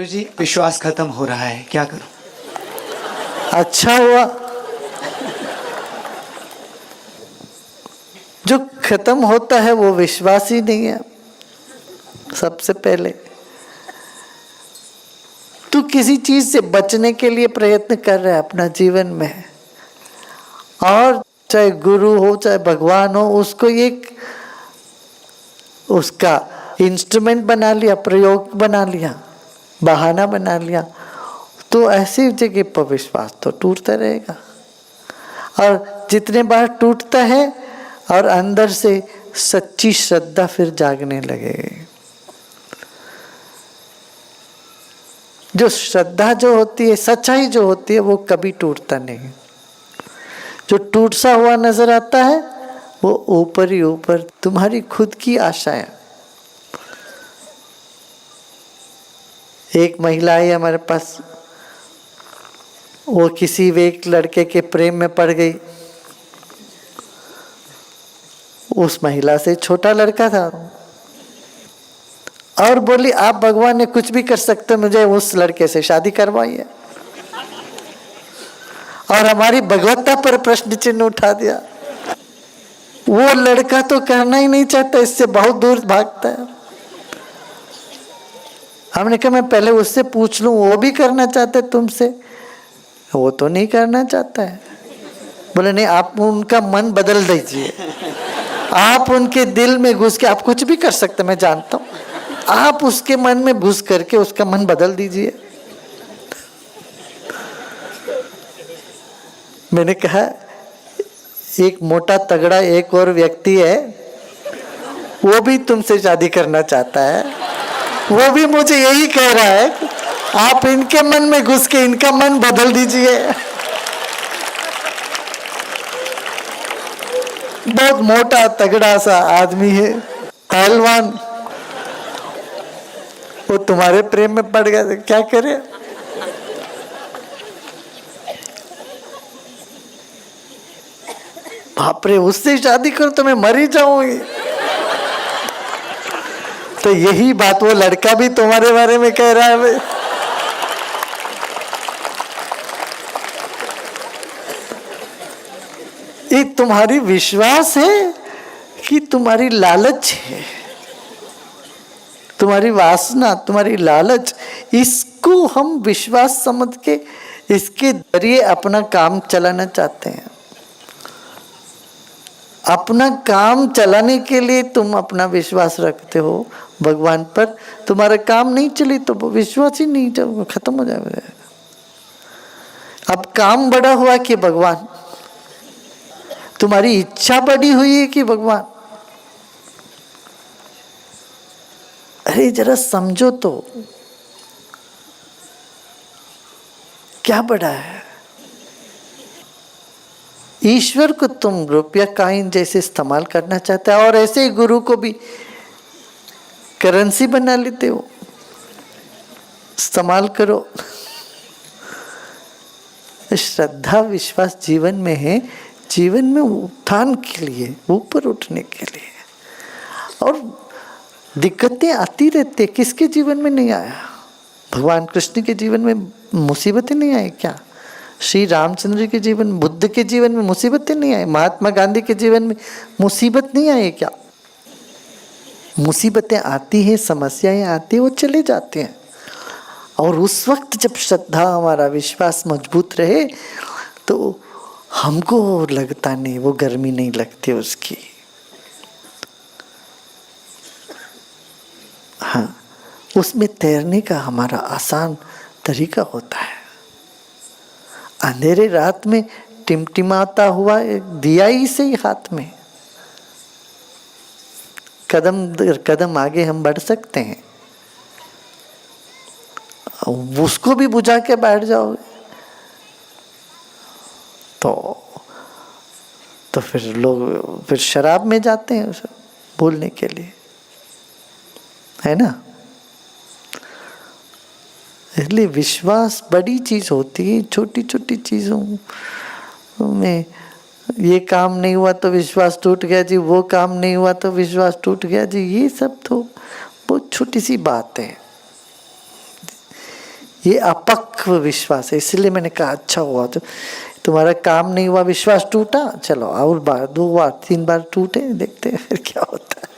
गुरुजी विश्वास खत्म हो रहा है, क्या करूं? अच्छा हुआ जो खत्म होता है वो विश्वास ही नहीं है। सबसे पहले तू किसी चीज से बचने के लिए प्रयत्न कर रहा है अपना जीवन में, और चाहे गुरु हो चाहे भगवान हो, उसको एक उसका इंस्ट्रूमेंट बना लिया, प्रयोग बना लिया, बहाना बना लिया, तो ऐसी जगह पर विश्वास तो टूटता रहेगा। और जितने बार टूटता है और अंदर से सच्ची श्रद्धा फिर जागने लगेगी। जो श्रद्धा जो होती है, सच्चाई जो होती है, वो कभी टूटता नहीं। जो टूट सा हुआ नजर आता है वो ऊपर ही ऊपर तुम्हारी खुद की आशाएं। एक महिला आई हमारे पास, वो किसी एक लड़के के प्रेम में पड़ गई। उस महिला से छोटा लड़का था और बोली आप भगवान ने कुछ भी कर सकते, मुझे उस लड़के से शादी करवाई है। और हमारी भगवत्ता पर प्रश्न चिन्ह उठा दिया। वो लड़का तो करना ही नहीं चाहता, इससे बहुत दूर भागता है। हमने कहा मैं पहले उससे पूछ लूं, वो भी करना चाहते तुमसे? वो तो नहीं करना चाहता है। बोले नहीं, आप उनका मन बदल दीजिए, आप उनके दिल में घुस के, आप कुछ भी कर सकते, मैं जानता हूं, आप उसके मन में घुस करके उसका मन बदल दीजिए। मैंने कहा एक मोटा तगड़ा एक और व्यक्ति है, वो भी तुमसे शादी करना चाहता है, वो भी मुझे यही कह रहा है कि आप इनके मन में घुस के इनका मन बदल दीजिए। बहुत मोटा तगड़ा सा आदमी है, पहलवान, वो तुम्हारे प्रेम में पड़ गया, क्या करे? बाप रे, उससे शादी करो तो मैं मर ही जाऊंगी। तो यही बात वो लड़का भी तुम्हारे बारे में कह रहा है भाई। ये तुम्हारी विश्वास है कि तुम्हारी लालच है, तुम्हारी वासना, तुम्हारी लालच, इसको हम विश्वास समझ के इसके जरिए अपना काम चलाना चाहते हैं। अपना काम चलाने के लिए तुम अपना विश्वास रखते हो भगवान पर। तुम्हारा काम नहीं चले तो विश्वास ही नहीं, जब खत्म हो जाएगा। अब काम बड़ा हुआ कि भगवान, तुम्हारी इच्छा बड़ी हुई है कि भगवान? अरे जरा समझो तो, क्या बड़ा है? ईश्वर को तुम रुपया काइन जैसे इस्तेमाल करना चाहते हो, और ऐसे ही गुरु को भी करेंसी बना लेते हो। इस्तेमाल करो। श्रद्धा विश्वास जीवन में है, जीवन में उत्थान के लिए, ऊपर उठने के लिए। और दिक्कतें आती रहती, किसके जीवन में नहीं आया? भगवान कृष्ण के जीवन में मुसीबतें नहीं आई क्या? श्री रामचंद्र के जीवन, बुद्ध के जीवन में मुसीबतें नहीं आई? महात्मा गांधी के जीवन में मुसीबत नहीं आई क्या? मुसीबतें आती हैं, समस्याएं आती हैं, वो चले जाते हैं। और उस वक्त जब श्रद्धा, हमारा विश्वास मजबूत रहे तो हमको लगता नहीं, वो गर्मी नहीं लगती उसकी। हाँ, उसमें तैरने का हमारा आसान तरीका होता है। अंधेरे रात में टिमटिमाता हुआ एक दिया ही सही हाथ में, कदम दर कदम आगे हम बढ़ सकते हैं। उसको भी बुझा के बैठ जाओगे तो फिर लोग फिर शराब में जाते हैं उसे बोलने के लिए, है ना? इसलिए विश्वास बड़ी चीज होती है। छोटी छोटी चीजों में, ये काम नहीं हुआ तो विश्वास टूट गया जी, वो काम नहीं हुआ तो विश्वास टूट गया जी, ये सब तो बहुत छोटी सी बात है। ये अपक्व विश्वास है। इसलिए मैंने कहा अच्छा हुआ, तो तुम्हारा काम नहीं हुआ, विश्वास टूटा, चलो और बार 2 बार 3 बार टूटे, देखते हैं फिर क्या होता है।